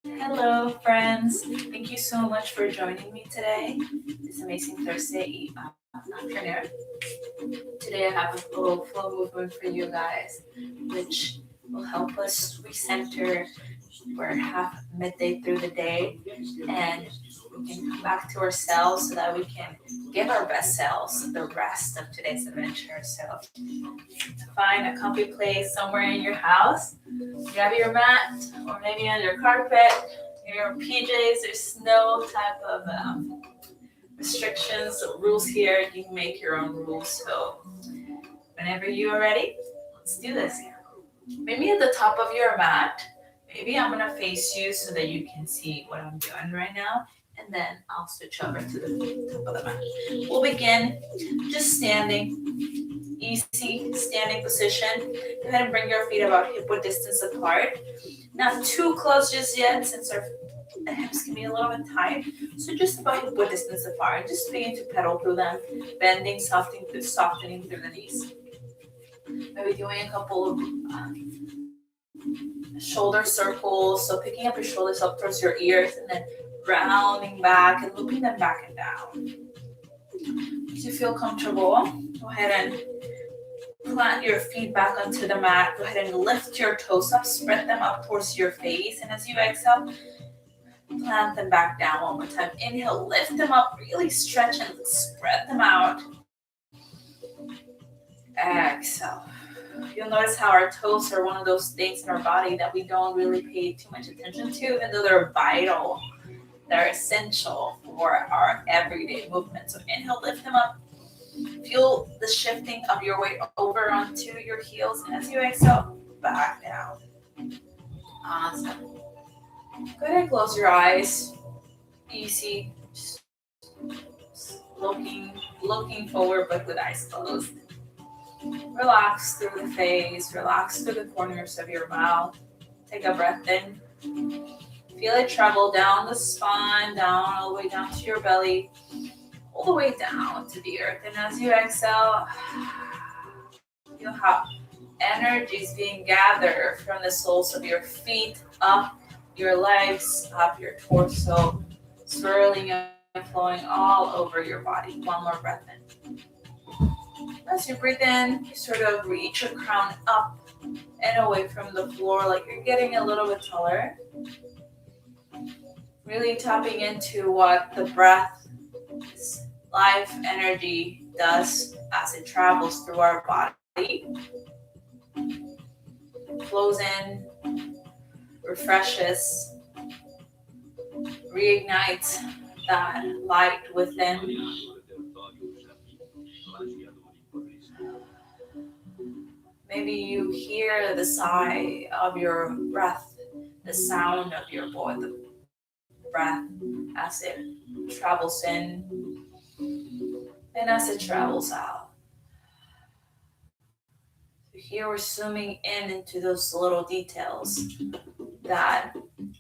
Hello, friends. Thank you so much for joining me today. This amazing Thursday afternoon. Today I have a little flow movement for you guys, which will help us recenter. We're half midday through the day, and we can come back to ourselves so that we can give our best selves the rest of today's adventure. So find a comfy place somewhere in your house, grab your mat, or maybe on your carpet, your PJs. There's no type of restrictions, rules here. You can make your own rules. So whenever you are ready, let's do this. Maybe at the top of your mat, maybe I'm gonna face you so that you can see what I'm doing right now. And then I'll switch over to the top of the mat. We'll begin just standing, easy standing position. Go ahead and bring your feet about hip width distance apart. Not too close just yet since our hips can be a little bit tight. So just about hip width distance apart. Just begin to pedal through them, bending, softening through the knees. Maybe doing a couple of shoulder circles. So picking up your shoulders up towards your ears and then rounding back and looping them back and down. As you feel comfortable, go ahead and plant your feet back onto the mat. Go ahead and lift your toes up, spread them up towards your face. And as you exhale, plant them back down one more time. Inhale, lift them up, really stretch and spread them out. Exhale. You'll notice how our toes are one of those things in our body that we don't really pay too much attention to, even though they're vital. They're essential for our everyday movement. So inhale, lift them up. Feel the shifting of your weight over onto your heels. And as you exhale, back down. Awesome. Go ahead and close your eyes. Easy. Just looking forward, but with eyes closed. Relax through the face. Relax through the corners of your mouth. Take a breath in. Feel it travel down the spine, down all the way down to your belly, all the way down to the earth. And as you exhale, feel how energy is being gathered from the soles of your feet, up your legs, up your torso, swirling and flowing all over your body. One more breath in. As you breathe in, you sort of reach your crown up and away from the floor like you're getting a little bit taller. Really tapping into what the breath, this life energy does as it travels through our body. Flows in, refreshes, reignites that light within. Maybe you hear the sigh of your breath, the sound of your voice, the breath as it travels in and as it travels out. So here we're zooming in into those little details that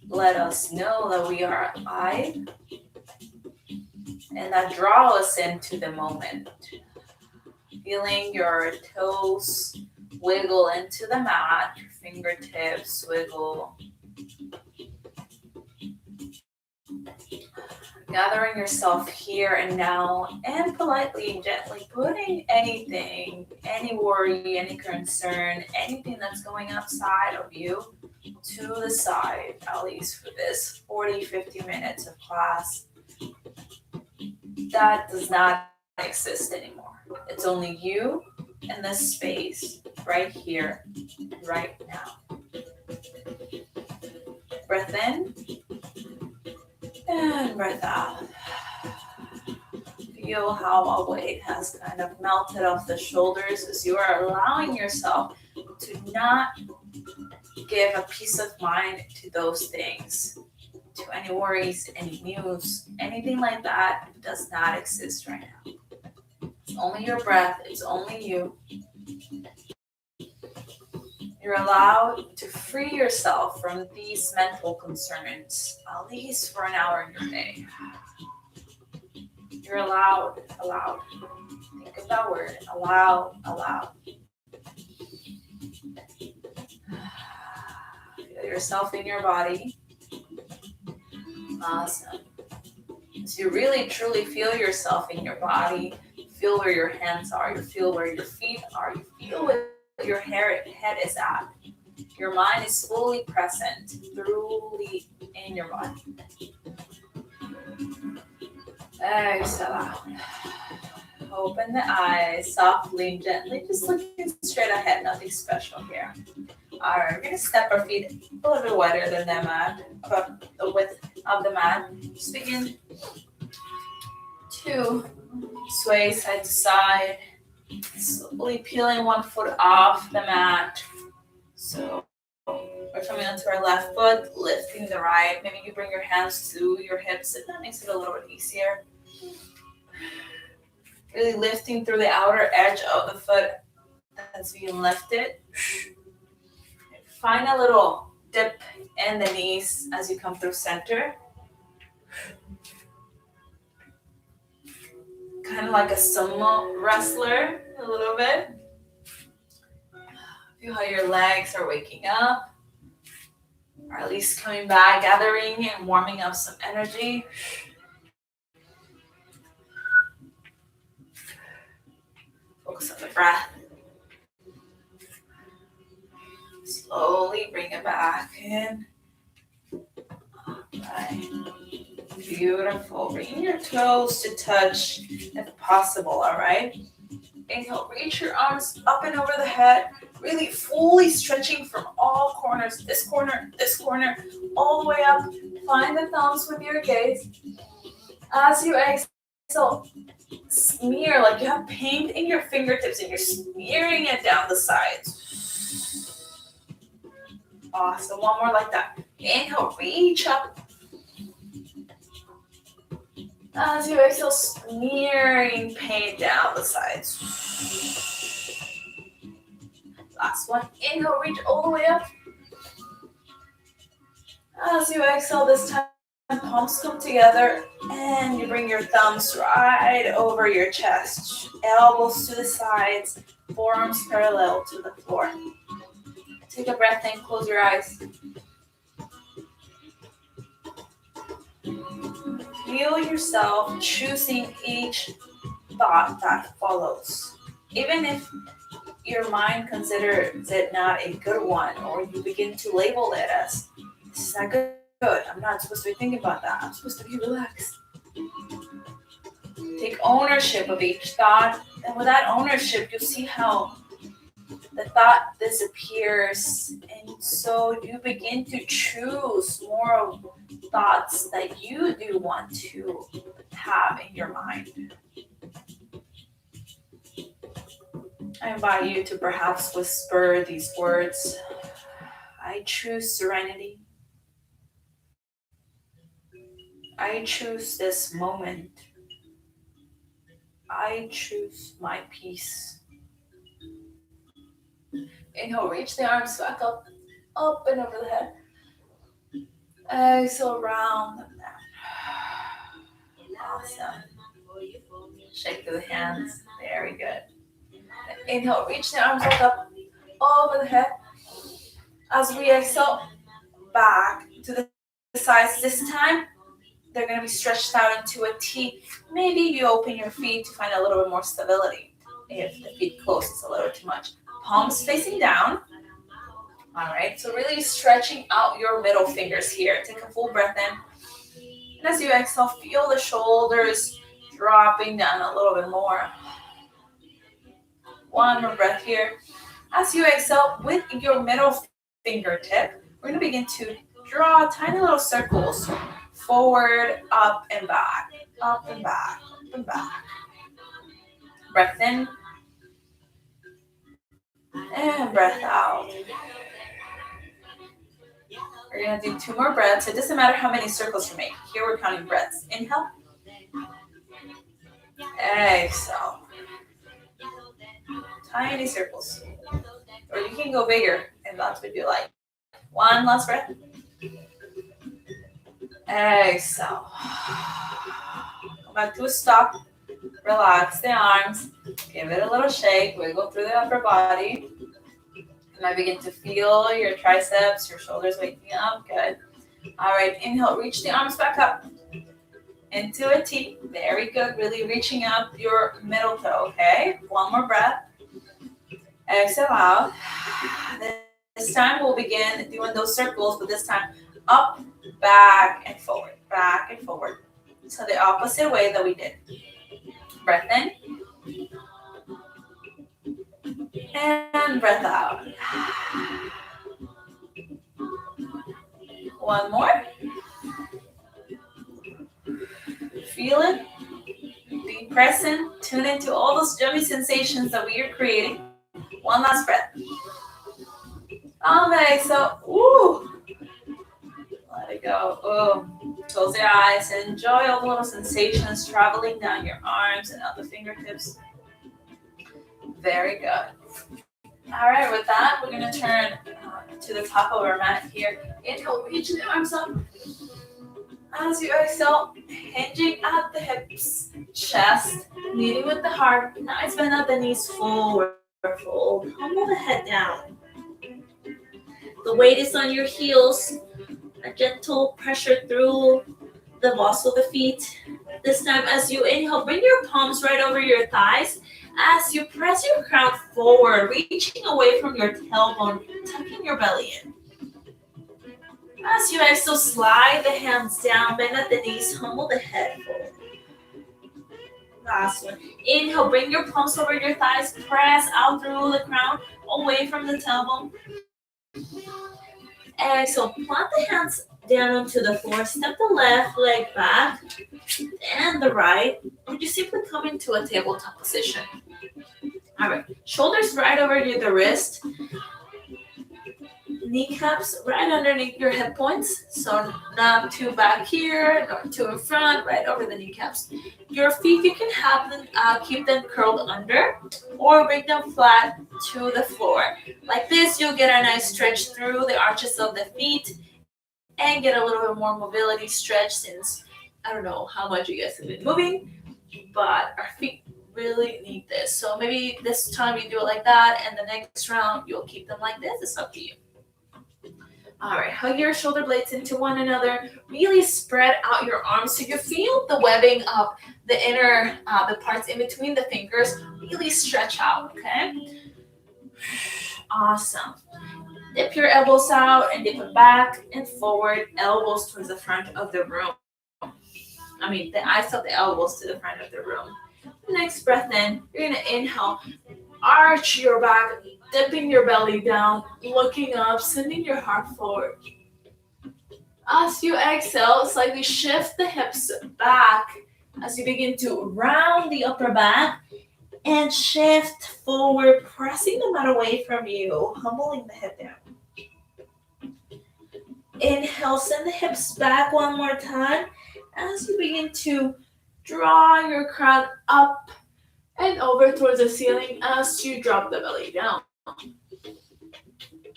let us know that we are alive and that draw us into the moment. Feeling your toes wiggle into the mat, your fingertips wiggle. Gathering yourself here and now and politely and gently putting anything, any worry, any concern, anything that's going outside of you to the side, at least for this 40, 50 minutes of class. That does not exist anymore. It's only you and this space right here, right now. Breath in and breath out. Feel how a weight has kind of melted off the shoulders as you are allowing yourself to not give a peace of mind to those things, to any worries, any news, anything like that. It does not exist right now. It's only your breath. It's only you. You're allowed to free yourself from these mental concerns, at least for an hour in your day. You're allowed. Think of that word, allow. yourself in your body. Awesome. So you really truly feel yourself in your body. Feel where your hands are. You feel where your feet are. You feel where your head is at. Your mind is fully present, truly in your body. Exhale out. Open the eyes softly and gently, just looking straight ahead, nothing special here. Alright, we're going to step our feet a little bit wider than the mat, about the width of the mat. Just begin to sway side to side, slowly peeling one foot off the mat. So we're coming onto our left foot, lifting the right. Maybe you bring your hands to your hips, and that makes it a little bit easier. Really lifting through the outer edge of the foot as being lifted. Find a little dip in the knees as you come through center. Kind of like a sumo wrestler, a little bit. Feel how your legs are waking up, or at least coming back, gathering and warming up some energy. Focus on the breath. Slowly bring it back in. Alright. Beautiful. Bring your toes to touch if possible, alright? Inhale, reach your arms up and over the head. Really fully stretching from all corners. This corner, all the way up. Find the thumbs with your gaze. As you exhale, smear like you have paint in your fingertips and you're smearing it down the sides. Awesome. One more like that. Inhale, reach up. As you exhale, smearing paint down the sides. Last one. Inhale, reach all the way up. As you exhale this time, palms come together and you bring your thumbs right over your chest. Elbows to the sides, forearms parallel to the floor. Take a breath in, close your eyes. Feel yourself choosing each thought that follows. Even if your mind considers it not a good one, or you begin to label it as, this is not good, I'm not supposed to be thinking about that, I'm supposed to be relaxed. Take ownership of each thought, and with that ownership, you'll see how the thought disappears, and so you begin to choose more of thoughts that you do want to have in your mind. I invite you to perhaps whisper these words. I choose serenity. I choose this moment. I choose my peace. Inhale, reach the arms back up and over the head. Exhale, round them down. Awesome. Shake through the hands. Very good. Inhale, reach the arms back up over the head. As we exhale, back to the sides. This time, they're going to be stretched out into a T. Maybe you open your feet to find a little bit more stability. If the feet close, it's a little too much. Palms facing down. All right, so really stretching out your middle fingers here. Take a full breath in. And as you exhale, feel the shoulders dropping down a little bit more. One more breath here. As you exhale, with your middle fingertip, we're going to begin to draw tiny little circles forward, up and back, up and back, up and back. Breath in. And breath out. We're going to do 2 more breaths. It doesn't matter how many circles you make. Here we're counting breaths. Inhale. Exhale. Tiny circles. Or you can go bigger if that's what you like. One last breath. Exhale. Go back to a stop. Relax the arms. Give it a little shake. Wiggle through the upper body. And Now begin to feel your triceps, your shoulders waking up. Good. All right, inhale, reach the arms back up into a T. Very good. Really reaching up your middle toe, okay? One more breath. Exhale out. This time we'll begin doing those circles, but this time up, back, and forward. Back and forward. So the opposite way that we did. Breath in. And breath out. One more. Feel it. Be present. Tune into all those yummy sensations that we are creating. One last breath. Okay, so, let it go. Close your eyes and enjoy all the little sensations traveling down your arms and up the fingertips. Very good. All right, with that, we're going to turn to the top of our mat here. Inhale, reach the arms up. As you exhale, hinging at the hips, chest, leading with the heart. Nice bend at the knees, forward fold. Humble the head down. The weight is on your heels. A gentle pressure through the balls of the feet. This time, as you inhale, bring your palms right over your thighs. As you press your crown forward, reaching away from your tailbone, tucking your belly in. As you exhale, slide the hands down, bend at the knees, humble the head forward. Last one. Inhale, bring your palms over your thighs, press out through the crown, away from the tailbone. Exhale, plant the hands down onto the floor, step the left leg back and the right, or just simply come into a tabletop position. All right, shoulders right over the wrist, kneecaps right underneath your hip points, so not too back here, nor too in front, right over the kneecaps. Your feet, you can have them, keep them curled under, or bring them flat to the floor. Like this, you'll get a nice stretch through the arches of the feet, and get a little bit more mobility stretch, since I don't know how much you guys have been moving, but our feet really need this. So maybe this time you do it like that, and the next round you'll keep them like this. It's up to you. All right, hug your shoulder blades into one another. Really spread out your arms so you feel the webbing of the inner, the parts in between the fingers. Really stretch out, okay? Awesome. Dip your elbows out and dip it back and forward, elbows towards the front of the room. The eyes of the elbows to the front of the room. Next breath in, you're going to inhale, arch your back, dipping your belly down, looking up, sending your heart forward. As you exhale, slightly shift the hips back as you begin to round the upper back and shift forward, pressing the mat away from you, humbling the head down. Inhale, send the hips back one more time as you begin to draw your crown up and over towards the ceiling as you drop the belly down.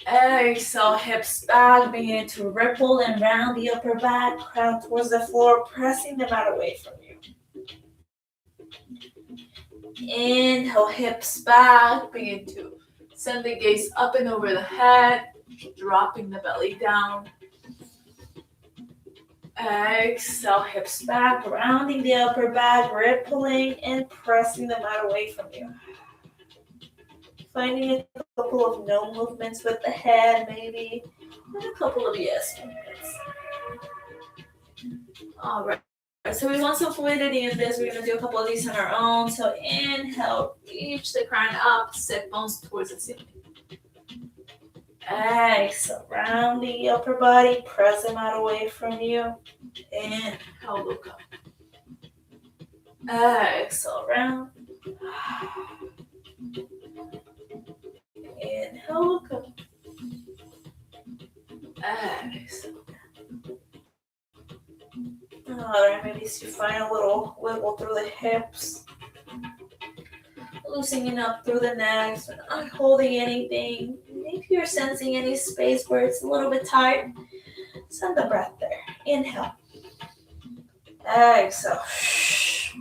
Exhale, hips back, begin to ripple and round the upper back, crown towards the floor, pressing the mat away from you. Inhale, hips back, begin to send the gaze up and over the head, dropping the belly down. Exhale, hips back, rounding the upper back, rippling and pressing the mat away from you. Finding a couple of no movements with the head, maybe, and a couple of yes movements. All right. So we want some fluidity in this. We're going to do a couple of these on our own. So inhale, reach the crown up, sit bones towards the ceiling. Exhale, round the upper body, press them out away from you. Inhale, look up. Exhale, round. Inhale, look up. Exhale. Alright, maybe you find a little wiggle through the hips. Loosening up through the neck, so not holding anything. If you're sensing any space where it's a little bit tight, send the breath there. Inhale. Exhale.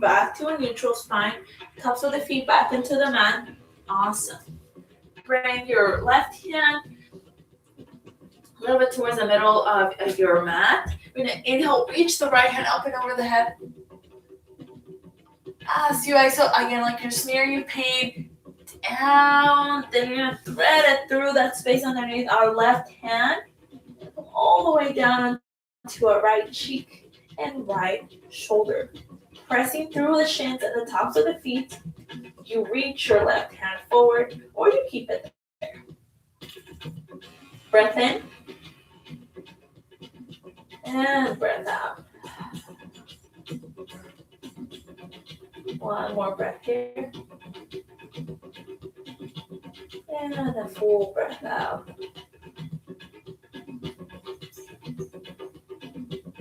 Back to a neutral spine. Tops of the feet back into the mat. Awesome. Bring your left hand a little bit towards the middle of your mat. We're going to inhale, reach the right hand up and over the head. As you exhale, again, like you're smearing your pain down. Then you're going to thread it through that space underneath our left hand. All the way down to our right cheek and right shoulder. Pressing through the shins and the tops of the feet. You reach your left hand forward or you keep it there. Breath in. And breath out. One more breath here. And a full breath out.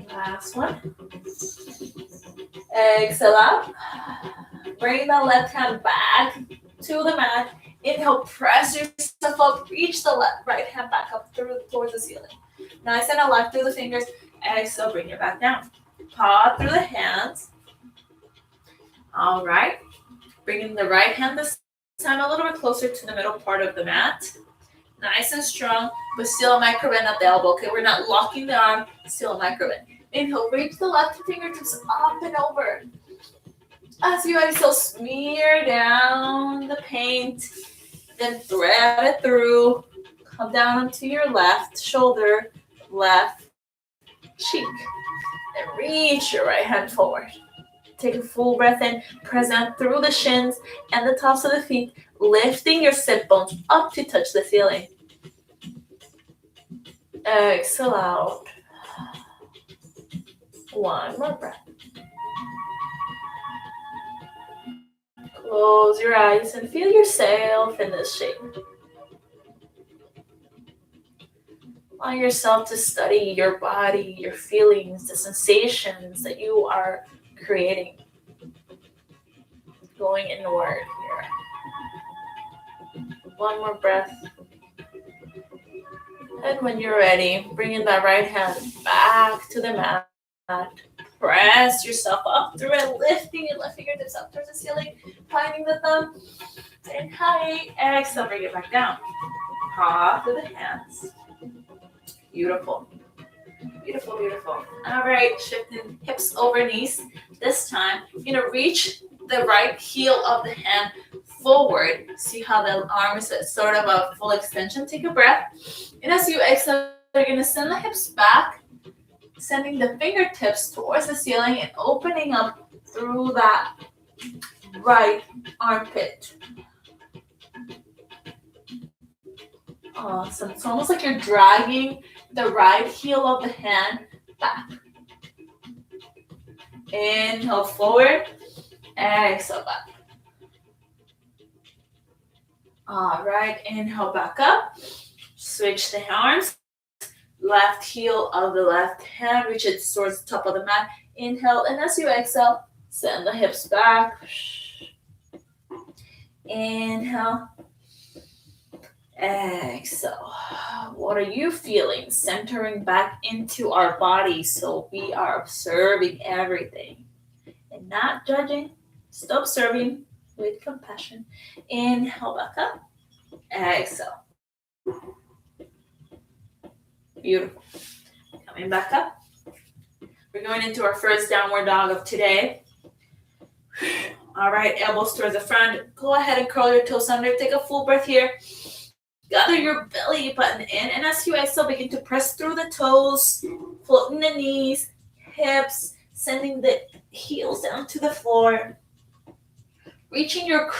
Last one. Exhale out. Bring the left hand back to the mat. Inhale, press yourself up. Reach the right hand back up towards the ceiling. Nice and alive through the fingers. Exhale, bring it back down. Paw through the hands. All right. Bringing the right hand this time a little bit closer to the middle part of the mat. Nice and strong, but still a micro bend at the elbow. Okay, we're not locking the arm, still a micro bend. Inhale, reach the left fingertips up and over. As you exhale, smear down the paint, then thread it through. Come down onto your left shoulder, left cheek. And reach your right hand forward. Take a full breath in, press down through the shins and the tops of the feet, lifting your sit bones up to touch the ceiling. Exhale out. One more breath. Close your eyes and feel yourself in this shape. Allow yourself to study your body, your feelings, the sensations that you are creating. Going inward here. One more breath. And when you're ready, bringing that right hand back to the mat. Press yourself up through it, lifting your left fingertips up towards the ceiling, finding the thumb. And high. Exhale, bring it back down. Paw through the hands. Beautiful. Beautiful, beautiful. All right, shifting hips over knees. This time, you're going to reach the right heel of the hand forward. See how the arm is at sort of a full extension. Take a breath. And as you exhale, you're going to send the hips back, sending the fingertips towards the ceiling and opening up through that right armpit. Awesome. It's almost like you're dragging the right heel of the hand back. Inhale forward. Exhale back. All right. Inhale back up. Switch the arms. Left heel of the left hand. Reach it towards the top of the mat. Inhale. And as you exhale, send the hips back. Inhale. Exhale. What are you feeling? Centering back into our body so we are observing everything and not judging. Still observing with compassion. Inhale back up. Exhale. Beautiful. Coming back up. We're going into our first downward dog of today. All right, elbows towards the front. Go ahead and curl your toes under. Take a full breath here. Gather your belly button in, and as you exhale, begin to press through the toes, floating the knees, hips, sending the heels down to the floor, reaching your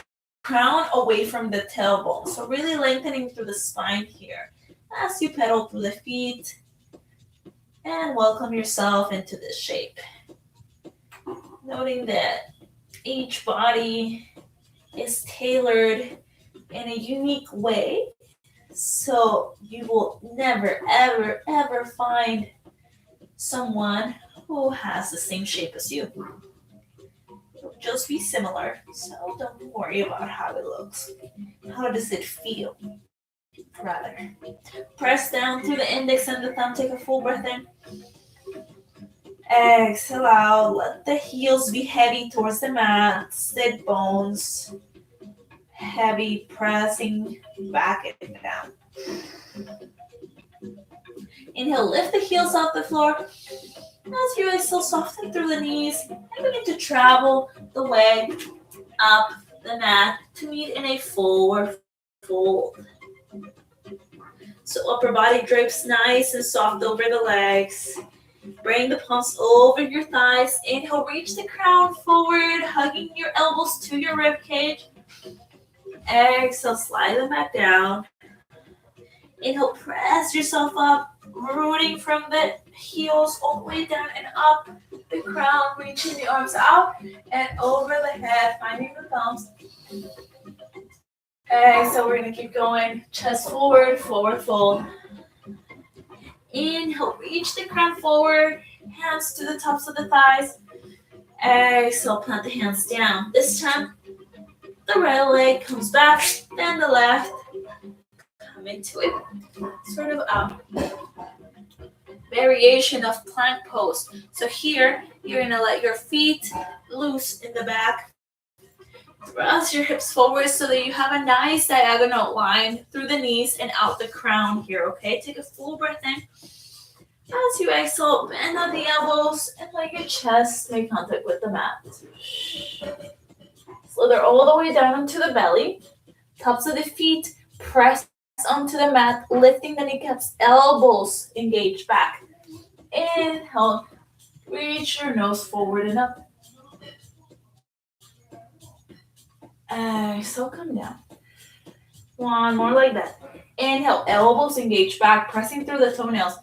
crown away from the tailbone. So really lengthening through the spine here as you pedal through the feet and welcome yourself into this shape. Noting that each body is tailored in a unique way. So you will never, ever, ever find someone who has the same shape as you. It'll just be similar, so don't worry about how it looks. How does it feel? Rather. Press down through the index and the thumb. Take a full breath in. Exhale out. Let the heels be heavy towards the mat. Sit bones. heavy pressing back and down. Inhale, lift the heels off the floor. As you exhale, soften through the knees and begin to travel the way up the mat to meet in a forward fold. So upper body drapes nice and soft over the legs. Bring the palms over your thighs. Inhale, reach the crown forward, hugging your elbows to your rib cage. Exhale, slide them back down. Inhale, press yourself up, rooting from the heels all the way down and up the crown, reaching the arms out and over the head, finding the thumbs. Exhale, we're going to keep going. Chest forward, forward fold. Inhale, reach the crown forward, hands to the tops of the thighs. Exhale, plant the hands down. This time, the right leg comes back, then the left. Come into it, sort of variation of plank pose. So here, you're gonna let your feet loose in the back. Thrust your hips forward so that you have a nice diagonal line through the knees and out the crown here, okay? Take a full breath in. As you exhale, bend on the elbows and let your chest make contact with the mat. Slither all the way down into the belly. Tops of the feet press onto the mat, lifting the kneecaps, elbows engage back. Inhale, reach your nose forward and up. Exhale, come down. One more like that. Inhale, elbows engage back, pressing through the toenails.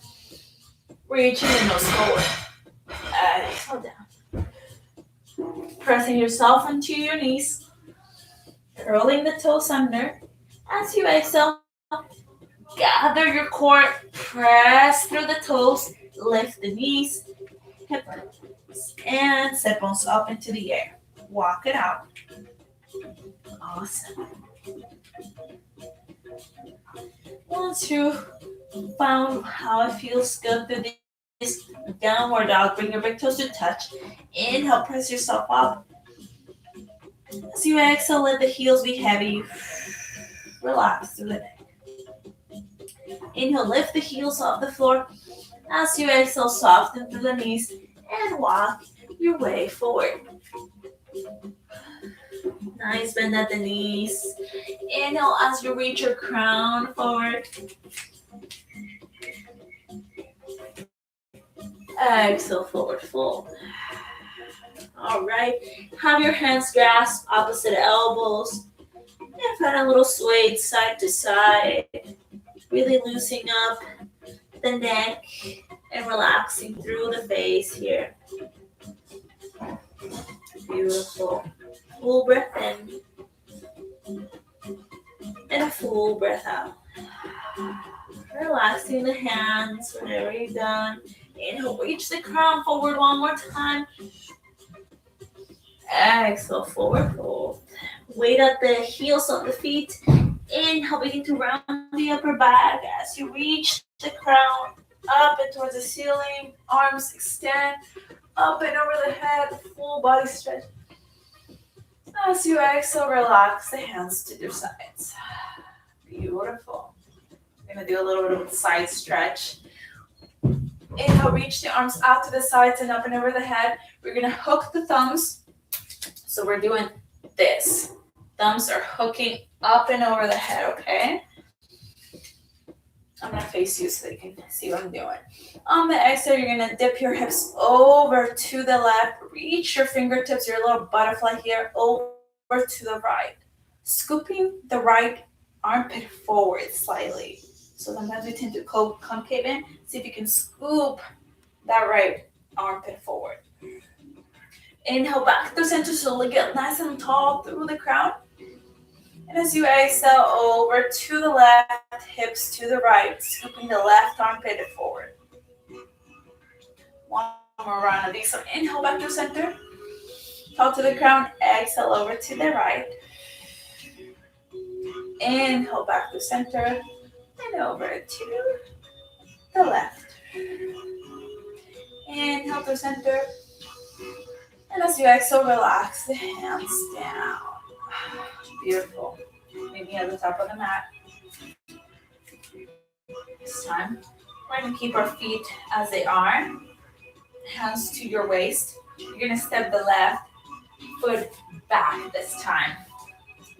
Reaching the nose forward. Exhale down. Pressing yourself onto your knees. Curling the toes under. As you exhale, gather your core, press through the toes, lift the knees, hips, and sit bones up into the air. Walk it out. Awesome. Once you found how it feels good through this downward dog, bring your big toes to touch. Inhale, press yourself up. As you exhale, let the heels be heavy. Relax through the neck. Inhale, lift the heels off the floor. As you exhale, soften through the knees and walk your way forward. Nice bend at the knees. Inhale as you reach your crown forward. Exhale, forward fold. All right. Have your hands grasp opposite elbows. And find a little sway side to side. Really loosening up the neck and relaxing through the face here. Beautiful. Full breath in. And a full breath out. Relaxing the hands whenever you're done. Inhale, reach the crown forward one more time. Exhale, forward fold. Weight at the heels of the feet. Inhale, begin to round the upper back as you reach the crown up and towards the ceiling. Arms extend up and over the head. Full body stretch. As you exhale, relax the hands to your sides. Beautiful. I'm going to do a little bit of a side stretch. Inhale, reach the arms out to the sides and up and over the head. We're going to hook the thumbs. So we're doing this. Thumbs are hooking up and over the head, okay? I'm going to face you so you can see what I'm doing. On the exhale, you're going to dip your hips over to the left. Reach your fingertips, your little butterfly here, over to the right. Scooping the right armpit forward slightly. So sometimes we tend to concave in. See if you can scoop that right armpit forward. Inhale back to center, slowly get nice and tall through the crown. And as you exhale, over to the left, hips to the right, scooping the left armpit forward. One more round of these. So inhale back to center, tall to the crown, exhale over to the right. Inhale back to center, and over to the left. Inhale to center. And as you exhale, relax the hands down. Beautiful. Maybe at the top of the mat. This time, we're going to keep our feet as they are. Hands to your waist. You're going to step the left foot back this time.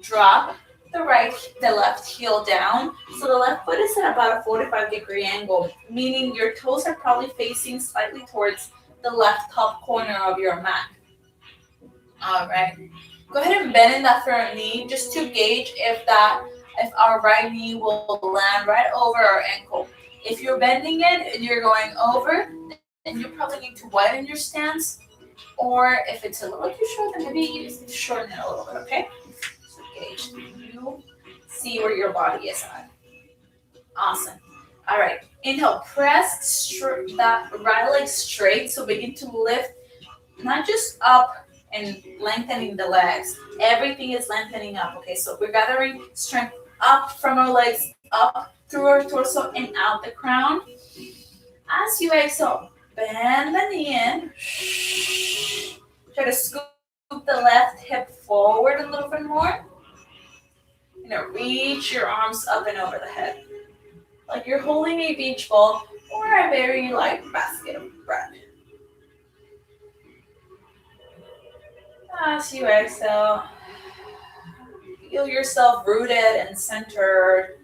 Drop the left heel down. So the left foot is at about a 45-degree angle, meaning your toes are probably facing slightly towards the left top corner of your mat. All right. Go ahead and bend in that front knee just to gauge if our right knee will land right over our ankle. If you're bending it and you're going over, then you probably need to widen your stance. Or if it's a little too short, then maybe you need to shorten it a little bit, okay? So gauge. You see where your body is at. Awesome. All right. Inhale, press that right leg straight. So begin to lift, not just up and lengthening the legs. Everything is lengthening up, okay? So we're gathering strength up from our legs, up through our torso and out the crown. As you exhale, bend the knee in. Try to scoop the left hip forward a little bit more. Reach your arms up and over the head. Like you're holding a beach ball or a very light basket of bread. As you exhale, feel yourself rooted and centered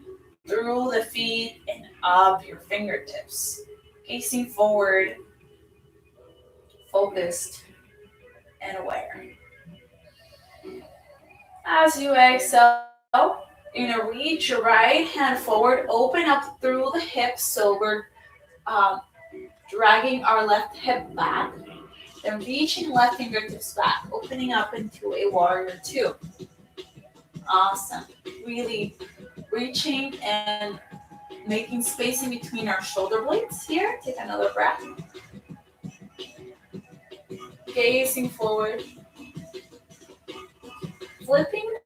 through the feet and up your fingertips. Facing forward, focused and aware. As you exhale, reach your right hand forward, open up through the hips. So we're dragging our left hip back. Then reaching left fingertips back, opening up into a warrior two. Awesome. Really reaching and making space in between our shoulder blades here. Take another breath. Gazing forward. Flipping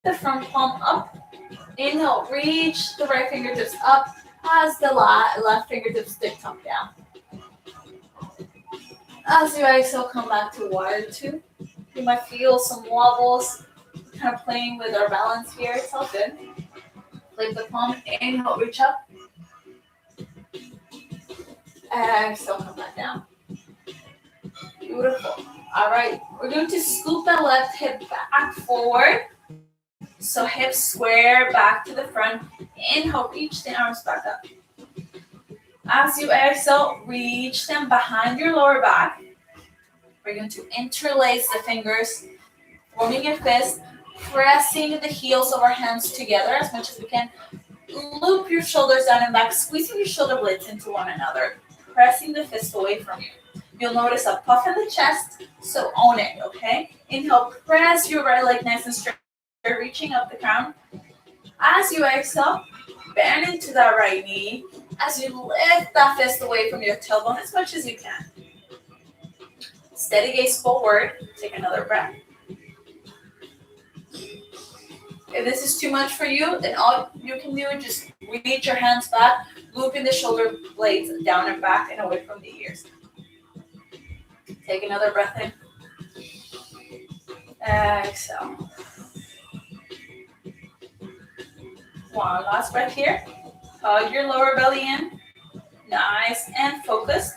the front palm up. Inhale, reach the right fingertips up as the left fingertips stick tongue down. As you exhale, come back to warrior two. You might feel some wobbles, kind of playing with our balance here. It's all good. Flip the palm, inhale, reach up. Exhale, come back down. Beautiful. All right, we're going to scoop the left hip back forward. So hips square back to the front. Inhale, reach the arms back up. As you exhale, reach them behind your lower back. We're going to interlace the fingers, forming a fist, pressing the heels of our hands together as much as we can. Loop your shoulders down and back, squeezing your shoulder blades into one another, pressing the fist away from you. You'll notice a puff in the chest, so own it, okay? Inhale, press your right leg nice and straight, reaching up the crown. As you exhale, bend into that right knee as you lift that fist away from your tailbone as much as you can. Steady gaze forward. Take another breath. If this is too much for you, then all you can do is just reach your hands back, looping the shoulder blades down and back and away from the ears. Take another breath in. Exhale. One last breath here. Hug your lower belly in. Nice and focused.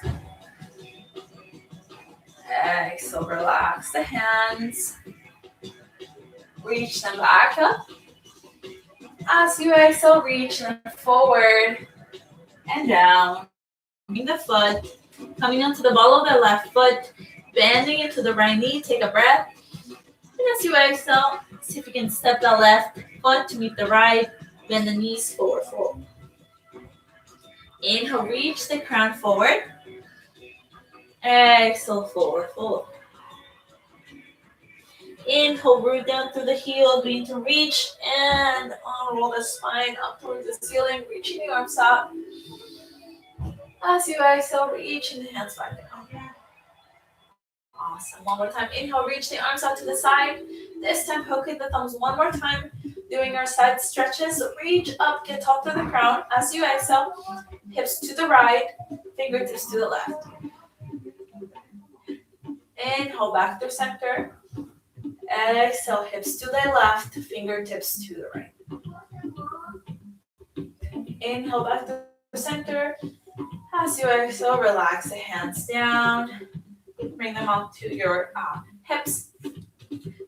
Exhale, relax the hands. Reach them back up. As you exhale, reach them forward and down. Bring the foot, coming onto the ball of the left foot, bending into the right knee. Take a breath. And as you exhale, see if you can step the left foot to meet the right. Bend the knees forward, fold. Inhale, reach the crown forward. Exhale, forward fold. Inhale, root down through the heel, begin to reach and unroll the spine up towards the ceiling, reaching the arms out. As you exhale, reaching the hands back down. Awesome. One more time. Inhale, reach the arms out to the side. This time, poking the thumbs one more time, doing our side stretches. Reach up, get tall through the crown. As you exhale, hips to the right, fingertips to the left. Inhale, back through center. Exhale, hips to the left, fingertips to the right. Inhale back to the center. As you exhale, relax the hands down. Bring them up to your hips.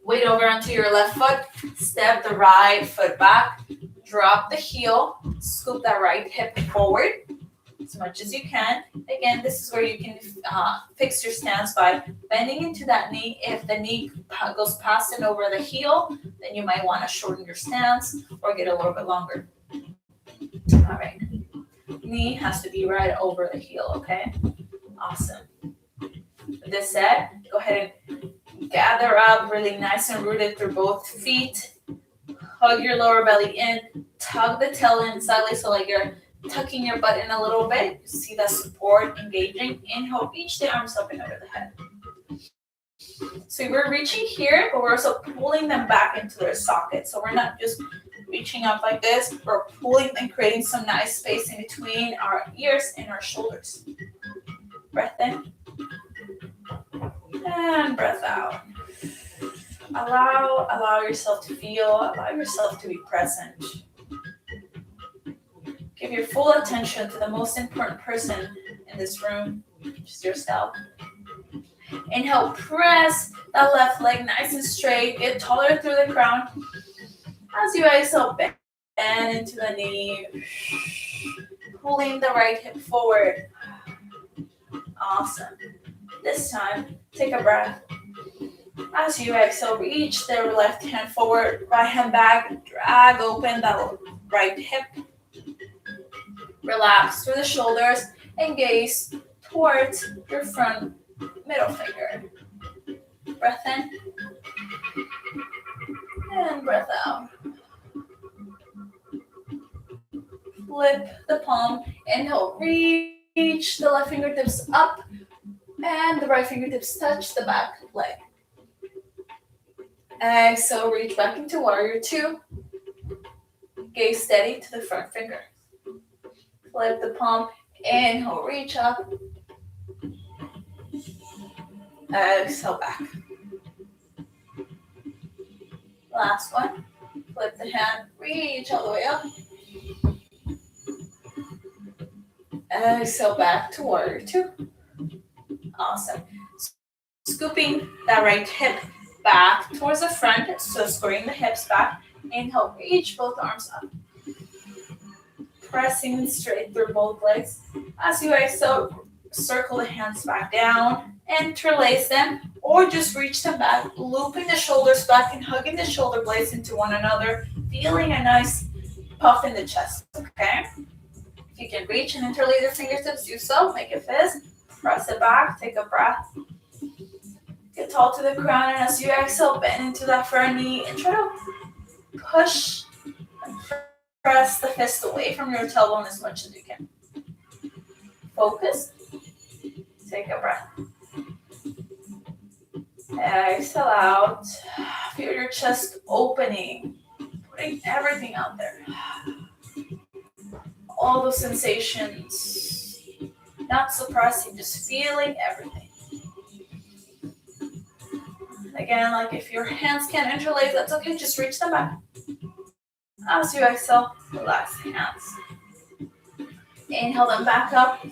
Weight over onto your left foot. Step the right foot back. Drop the heel. Scoop that right hip forward as much as you can. Again, this is where you can fix your stance by bending into that knee. If the knee goes past and over the heel, then you might want to shorten your stance or get a little bit longer. All right. Knee has to be right over the heel, okay? Awesome. With this said, go ahead and gather up really nice and rooted through both feet. Hug your lower belly in. Tug the tail in slightly so like you're tucking your butt in a little bit. You see that support engaging. Inhale, reach the arms up and over the head. So we're reaching here, but we're also pulling them back into their socket. So we're not just reaching up like this. We're pulling and creating some nice space in between our ears and our shoulders. Breath in. And breath out. Allow yourself to feel. Allow yourself to be present. Give your full attention to the most important person in this room, which is yourself. Inhale, press that left leg nice and straight. Get taller through the crown. As you exhale, bend into the knee. Pulling the right hip forward. Awesome. This time, take a breath. As you exhale, reach the left hand forward, right hand back. Drag open that right hip. Relax through the shoulders and gaze towards your front middle finger. Breath in and breath out. Flip the palm. Inhale, reach the left fingertips up and the right fingertips touch the back leg. Exhale, reach back into warrior two. Gaze steady to the front finger. Flip the palm. Inhale, reach up. Exhale, back. Last one. Flip the hand, reach all the way up. Exhale, back to warrior two. Awesome. Scooping that right hip back towards the front, so squaring the hips back. Inhale, reach both arms up. Pressing straight through both legs. As you exhale, circle the hands back down, interlace them, or just reach them back, looping the shoulders back and hugging the shoulder blades into one another, feeling a nice puff in the chest, okay? If you can reach and interlace your fingertips, do so. Make a fist. Press it back. Take a breath. Get tall to the crown, and as you exhale, bend into that front knee and try to push and press the fist away from your tailbone as much as you can. Focus. Take a breath. Exhale out. Feel your chest opening, putting everything out there. All those sensations, not suppressing, just feeling everything. Again, like if your hands can't interlace, that's okay, just reach them back. As you exhale, relax the hands. Inhale them back up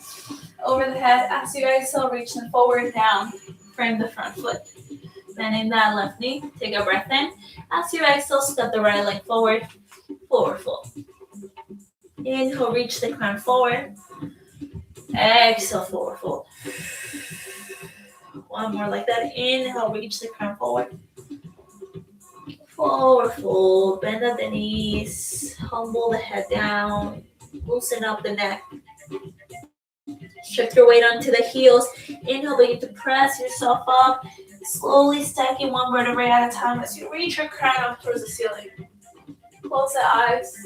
over the head. As you exhale, reach them forward, down, frame the front foot. Bending that left knee, take a breath in. As you exhale, step the right leg forward, forward fold. Inhale, reach the crown forward. Exhale, forward fold. One more like that. Inhale, reach the crown forward. Forward fold. Bend at the knees. Humble the head down. Loosen up the neck. Shift your weight onto the heels. Inhale, begin to press yourself up. Slowly stacking one vertebrae at a time as you reach your crown up towards the ceiling. Close the eyes.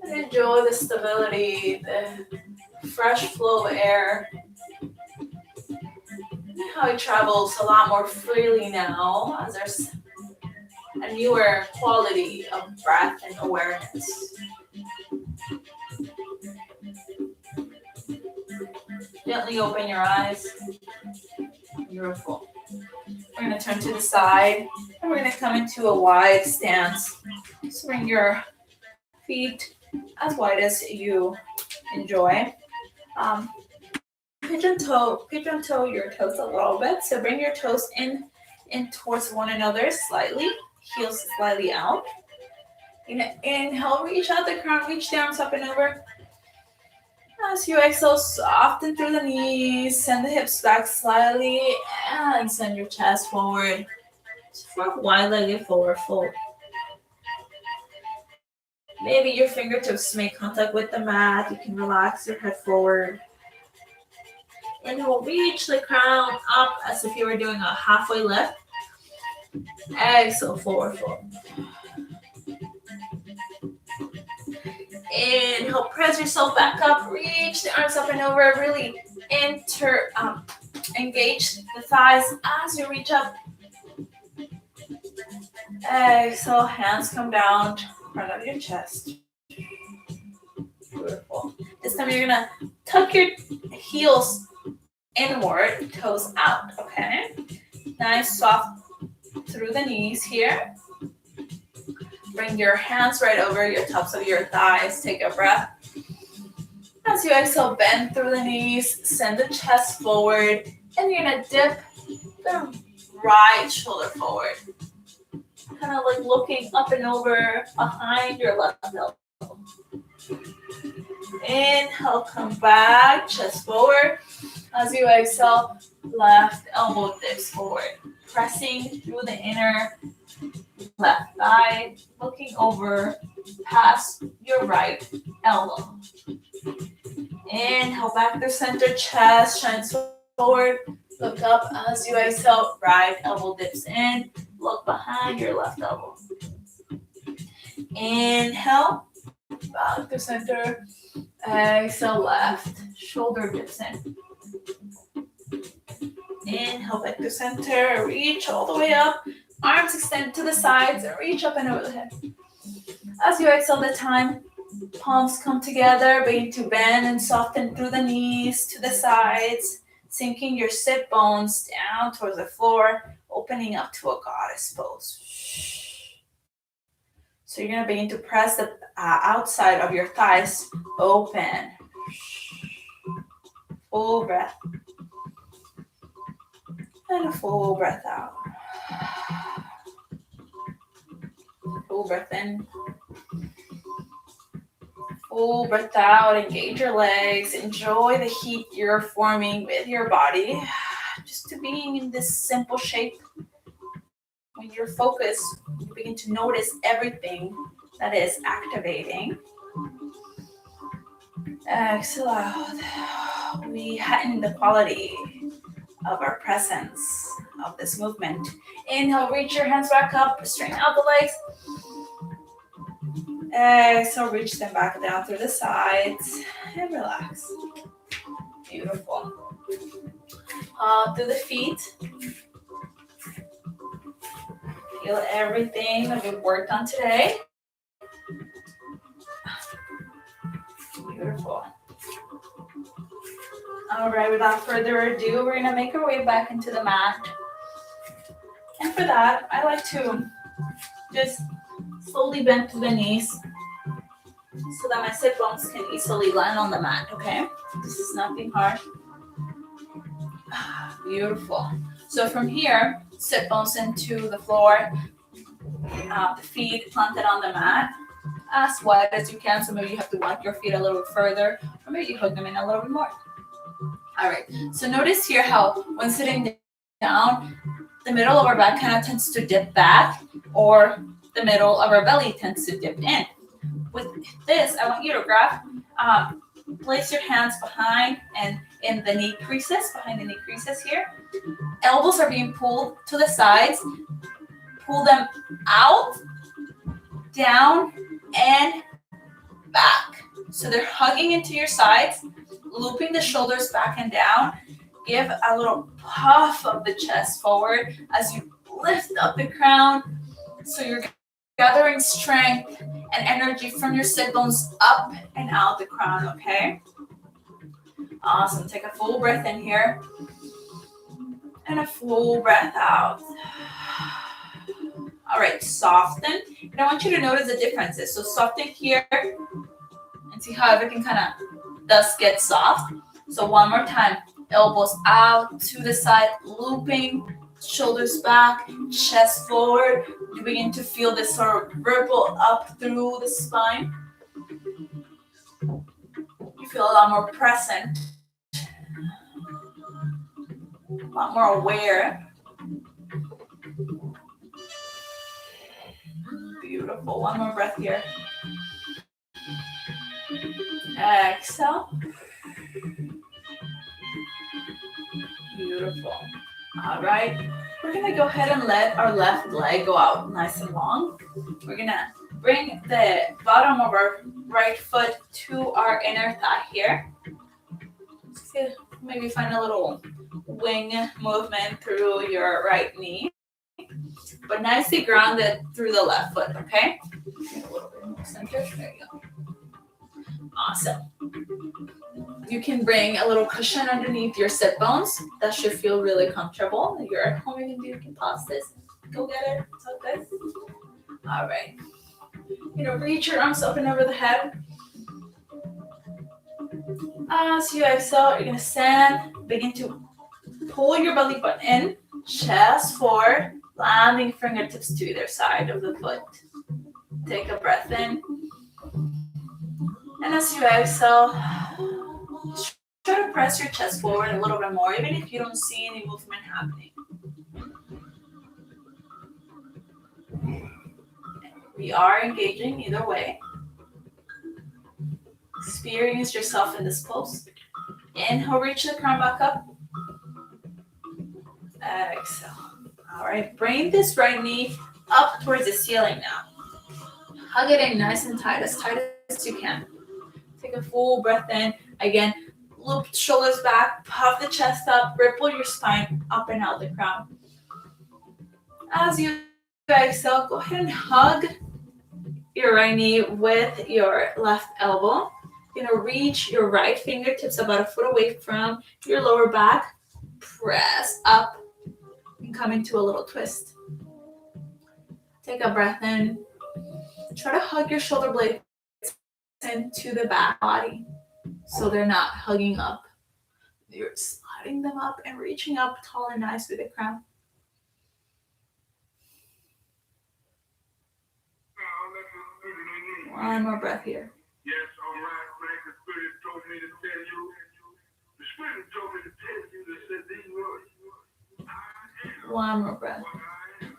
And enjoy the stability, the fresh flow of air. How it travels a lot more freely now as there's a newer quality of breath and awareness. Gently open your eyes. Beautiful. We're going to turn to the side and we're going to come into a wide stance. So bring your feet as wide as you enjoy. Pigeon toe your toes a little bit. So bring your toes in towards one another slightly, heels slightly out. Inhale, reach out the crown, reach the arms up and over. As you exhale, soften through the knees, send the hips back slightly, and send your chest forward for wide-legged forward fold. Maybe your fingertips make contact with the mat. You can relax your head forward. Inhale, reach the crown up as if you were doing a halfway lift. Exhale, forward fold. Inhale, press yourself back up, reach the arms up and over, really engage the thighs as you reach up. Exhale, hands come down, front of your chest. Beautiful. This time you're gonna tuck your heels inward, toes out, okay? Nice, soft through the knees here. Bring your hands right over your tops of your thighs. Take a breath. As you exhale, bend through the knees, send the chest forward, and you're gonna dip the right shoulder forward. Kind of like looking up and over behind your left elbow. Inhale, come back, chest forward. As you exhale, left elbow dips forward. Pressing through the inner left thigh, looking over past your right elbow. Inhale, back to center, chest shines forward. Look up as you exhale, right elbow dips in. Look behind your left elbow. Inhale, back to center. Exhale, left shoulder dips in. Inhale, back to center. Reach all the way up. Arms extend to the sides and reach up and over the head. As you exhale the time, palms come together, begin to bend and soften through the knees to the sides, sinking your sit bones down towards the floor, opening up to a goddess pose. So you're going to begin to press the outside of your thighs open. Full breath. And a full breath out. Full breath in. Full breath out. Engage your legs. Enjoy the heat you're forming with your body. Just to being in this simple shape. When you're focused, you begin to notice everything that is activating. Exhale out. We heighten the quality of our presence of this movement. Inhale, reach your hands back up, straighten out the legs. Exhale, reach them back down through the sides and relax. Beautiful. Through the feet. Feel everything that we've worked on today. Beautiful. All right, without further ado, we're gonna make our way back into the mat. And for that, I like to just slowly bend to the knees so that my sit bones can easily land on the mat, okay? This is nothing hard. Beautiful. So from here, sit bones into the floor, the feet planted on the mat, as wide as you can. So maybe you have to walk your feet a little bit further, or maybe you hook them in a little bit more. All right, so notice here how when sitting down, the middle of our back kind of tends to dip back, or the middle of our belly tends to dip in. With this, I want you to grab, place your hands behind and in the knee creases, behind the knee creases here. Elbows are being pulled to the sides. Pull them out, down, and back. So they're hugging into your sides, looping the shoulders back and down. Give a little puff of the chest forward as you lift up the crown. So you're gathering strength and energy from your sit bones up and out the crown, okay? Awesome. Take a full breath in here. And a full breath out. All right, soften. And I want you to notice the differences. So soften here and see how everything kind of does get soft. So one more time, elbows out to the side, looping, shoulders back, chest forward. You begin to feel this sort of ripple up through the spine. You feel a lot more present, a lot more aware. Beautiful. One more breath here. Exhale. Beautiful. All right. We're going to go ahead and let our left leg go out nice and long. We're going to bring the bottom of our right foot to our inner thigh here. So maybe find a little wing movement through your right knee, but nicely grounded through the left foot, okay? A little bit more center. There you go. Awesome. You can bring a little cushion underneath your sit bones. That should feel really comfortable. If you're at home, you can pause this. Go get it. It's all good. All right. Reach your arms up and over the head. As you exhale, you're going to stand. Begin to pull your belly button in. Chest forward. Landing fingertips to either side of the foot. Take a breath in. And as you exhale, try to press your chest forward a little bit more, even if you don't see any movement happening. We are engaging either way. Experience yourself in this pose. Inhale, reach the crown back up. Exhale. All right, bring this right knee up towards the ceiling now. Hug it in nice and tight as you can. Take a full breath in. Again, loop shoulders back, puff the chest up, ripple your spine up and out the crown. As you exhale, go ahead and hug your right knee with your left elbow. You're going to reach your right fingertips about a foot away from your lower back. Press up and come into a little twist. Take a breath in. Try to hug your shoulder blades into the back body so they're not hugging up. You're sliding them up and reaching up tall and nice with the crown. One more breath here. Yes, all right, Frank. The Spirit told me to tell you. The Spirit told me to tell you that said these words. I am. One more breath. What I am.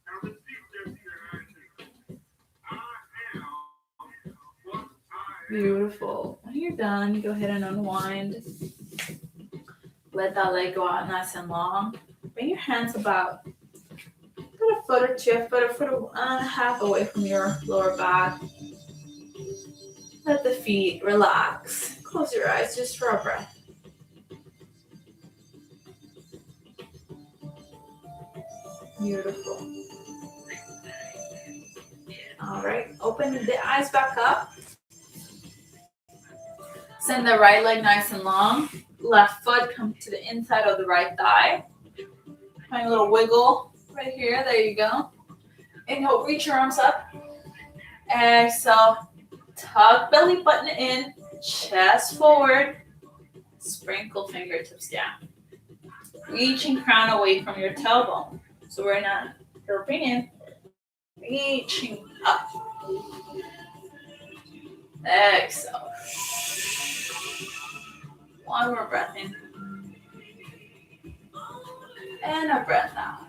Now repeat that here. I am what I am. Beautiful. When you're done, go ahead and unwind. Let that leg go out nice and long. Bring your hands about a foot or two, a foot and a half away from your lower back. Let the feet relax. Close your eyes just for a breath. Beautiful. All right, open the eyes back up. Send the right leg nice and long. Left foot come to the inside of the right thigh. Find a little wiggle right here. There you go. Inhale, reach your arms up. Exhale, tug belly button in, chest forward. Sprinkle fingertips down. Reaching crown away from your tailbone. So we're not dropping in. Reaching up. Exhale. One more breath in. And a breath out.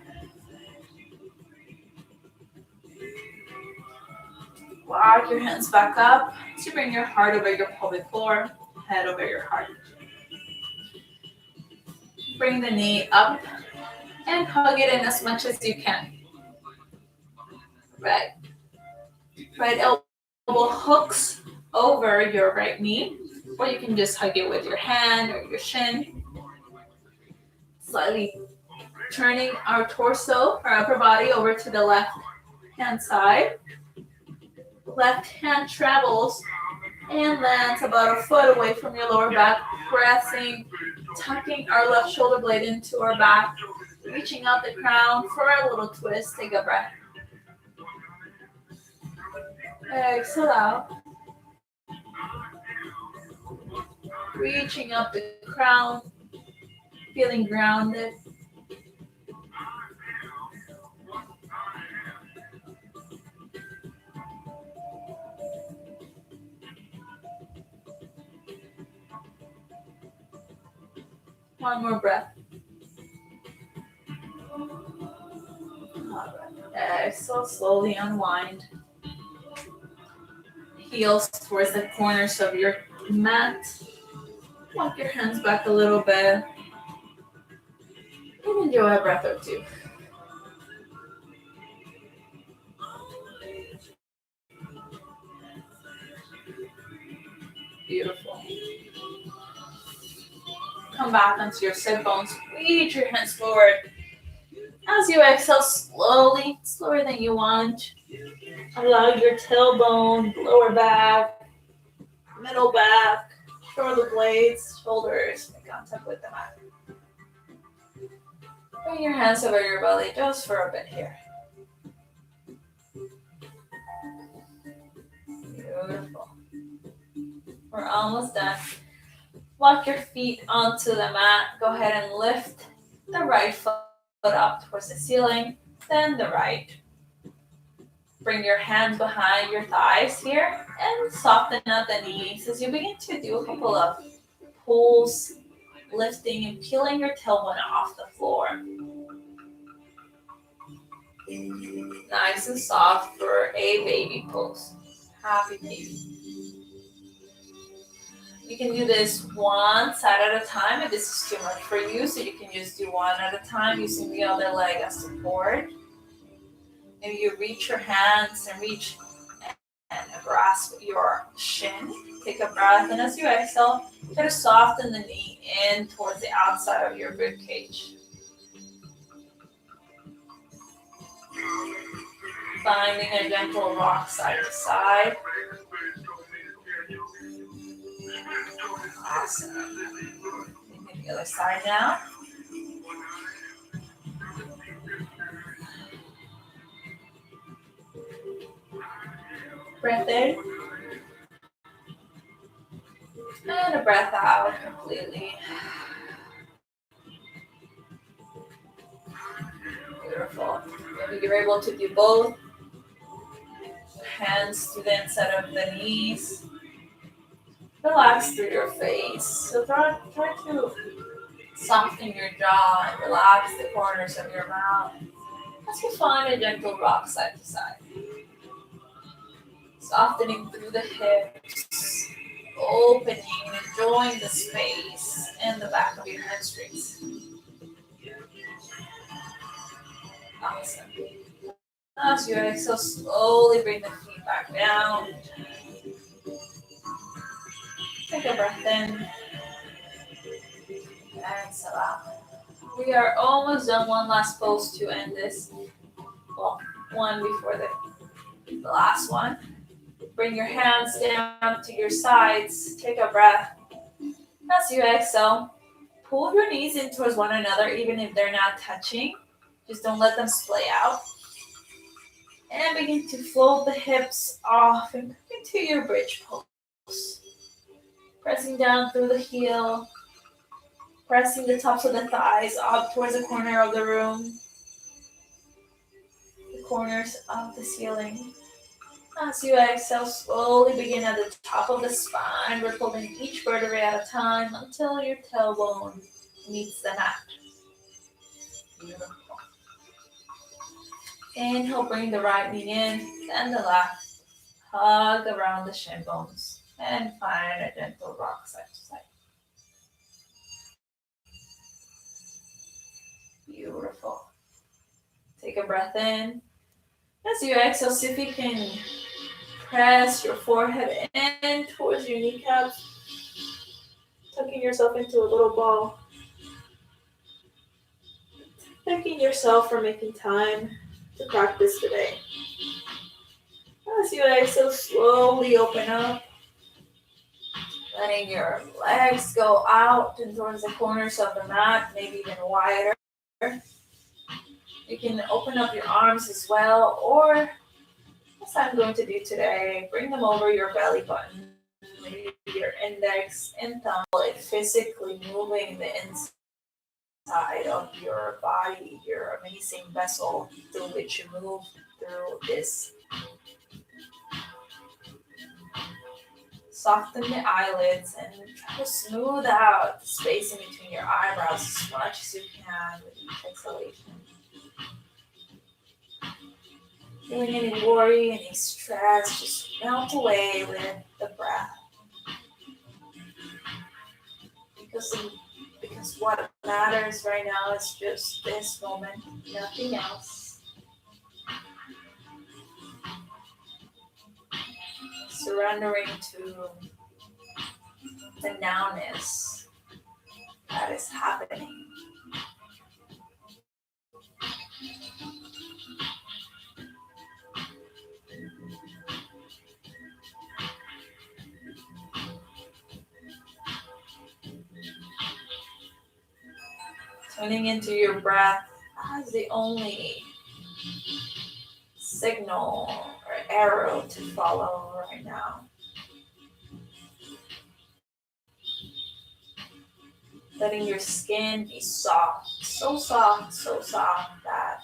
Walk your hands back up to bring your heart over your pelvic floor, head over your heart. Bring the knee up and hug it in as much as you can. Right elbow hooks over your right knee, or you can just hug it with your hand or your shin. Slightly turning our torso, our upper body over to the left hand side. Left hand travels and lands about a foot away from your lower back, pressing tucking our left shoulder blade into our back, reaching out the crown for a little twist. Take a breath. Exhale out. Reaching up the crown, feeling grounded. One more breath. Exhale, slowly unwind. Heels towards the corners of your mat. Walk your hands back a little bit. And enjoy a breath or two. Beautiful. Come back onto your sit bones. Reach your hands forward. As you exhale slowly, slower than you want, allow your tailbone, lower back, middle back, shoulder blades, shoulders, make contact with the mat. Bring your hands over your belly just for a bit here. Beautiful. We're almost done. Walk your feet onto the mat. Go ahead and lift the right foot up towards the ceiling, then the right. Bring your hands behind your thighs here and soften out the knees as you begin to do a couple of pulls, lifting and peeling your tailbone off the floor. Nice and soft for a baby pose. Happy baby. You can do this one side at a time if this is too much for you, so you can just do one at a time using the other leg as support. Maybe you reach your hands and reach and grasp your shin. Take a breath, and as you exhale, try to soften the knee in towards the outside of your rib cage. Finding a gentle rock side to side. Awesome. Maybe the other side now. Breath in. And a breath out completely. Beautiful. Maybe you're able to do both. Hands to the inside of the knees. Relax through your face. So try to soften your jaw and relax the corners of your mouth as you find a gentle rock side to side. Softening through the hips, opening and enjoying the space in the back of your hamstrings. Awesome. As you exhale, slowly bring the feet back down. Take a breath in. Exhale out. We are almost done. One last pose to end this. Well, one before the last one. Bring your hands down to your sides. Take a breath. As you exhale, pull your knees in towards one another, even if they're not touching. Just don't let them splay out. And begin to float the hips off and come into your bridge pose. Pressing down through the heel. Pressing the tops of the thighs up towards the corner of the room. The corners of the ceiling. As you exhale, slowly begin at the top of the spine, refolding each vertebrae at a time until your tailbone meets the mat. Beautiful. Inhale, bring the right knee in, then the left. Hug around the shin bones and find a gentle rock side to side. Beautiful. Take a breath in. As you exhale, see if you can press your forehead in towards your kneecaps, tucking yourself into a little ball. Thanking yourself for making time to practice today. As you exhale, slowly open up. Letting your legs go out and towards the corners of the mat, maybe even wider. You can open up your arms as well, or as I'm going to do today, bring them over your belly button, maybe your index and thumb, like physically moving the inside of your body, your amazing vessel through which you move through this. Soften the eyelids and try to smooth out the space in between your eyebrows as much as you can with each exhalation. Feeling any worry, any stress, just melt away with the breath. Because what matters right now is just this moment, nothing else. Surrendering to the nowness that is happening. Tuning into your breath as the only signal or arrow to follow right now. Letting your skin be soft, so soft that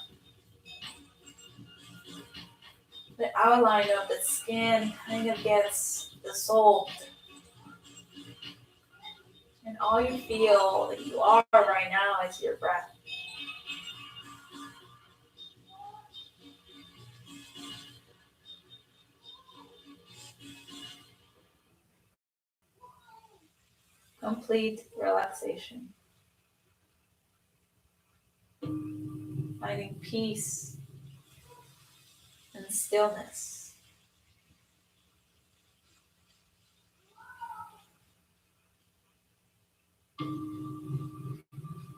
the outline of the skin kind of gets dissolved. And all you feel that you are right now is your breath. Complete relaxation. Finding peace and stillness.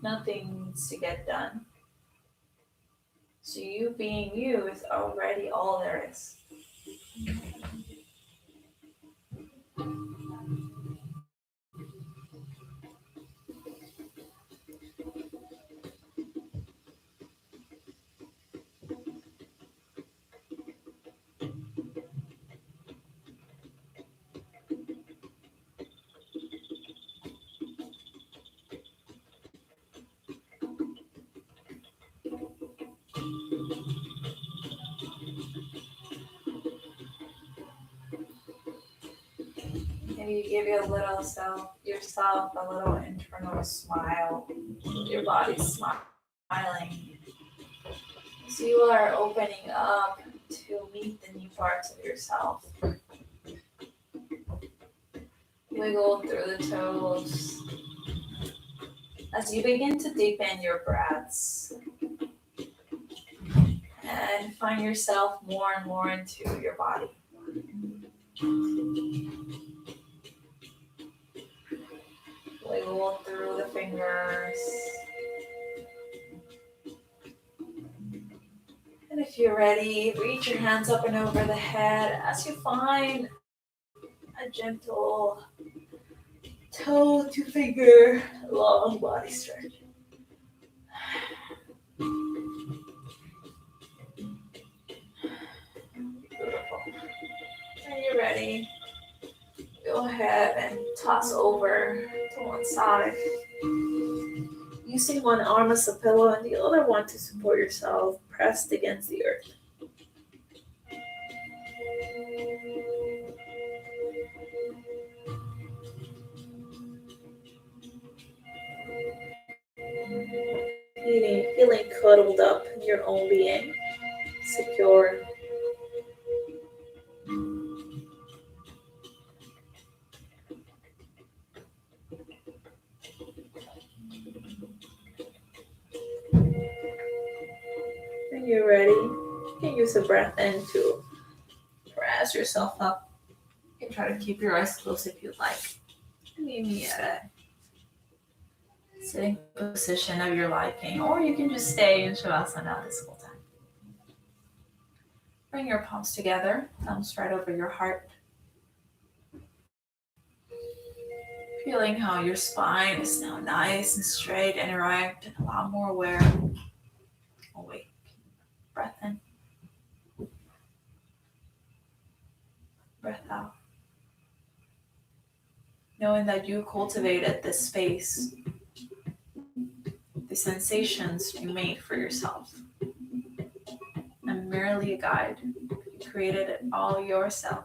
Nothing needs to get done. So you being you is already all there is. Maybe you give yourself a little internal smile. Your body's smiling. So you are opening up to meet the new parts of yourself. Wiggle through the toes as you begin to deepen your breaths and find yourself more and more into your body. Wiggle through the fingers. And if you're ready, reach your hands up and over the head as you find a gentle toe to finger long body stretch. Beautiful. When you're ready, go ahead and toss over to one side. Using one arm as a pillow and the other one to support yourself pressed against the earth. Feeling cuddled up in your own being, secure. When you're ready, you can use a breath in to press yourself up. You can try to keep your eyes closed if you'd like. Meet me at a sitting position of your liking, or you can just stay in Shavasana this whole time. Bring your palms together, thumbs right over your heart. Feeling how your spine is now nice and straight and erect and a lot more aware. Awake. Breath in. Breath out. Knowing that you cultivated this space, the sensations you made for yourself. I'm merely a guide. You created it all yourself.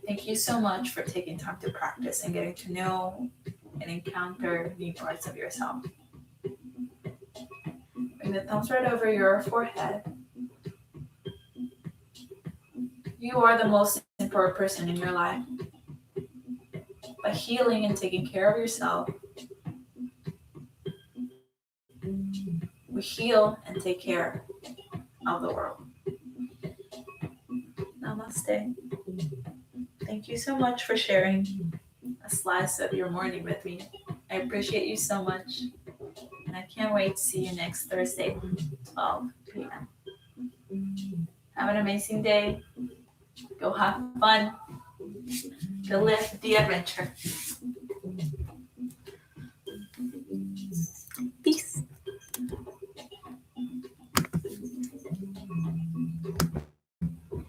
Thank you so much for taking time to practice and getting to know and encounter new parts of yourself. Bring the thumbs right over your forehead. You are the most important person in your life. By healing and taking care of yourself, we heal and take care of the world. Namaste. Thank you so much for sharing a slice of your morning with me. I appreciate you so much. And I can't wait to see you next Thursday, 12 p.m. Have an amazing day. Go have fun. Go live the adventure.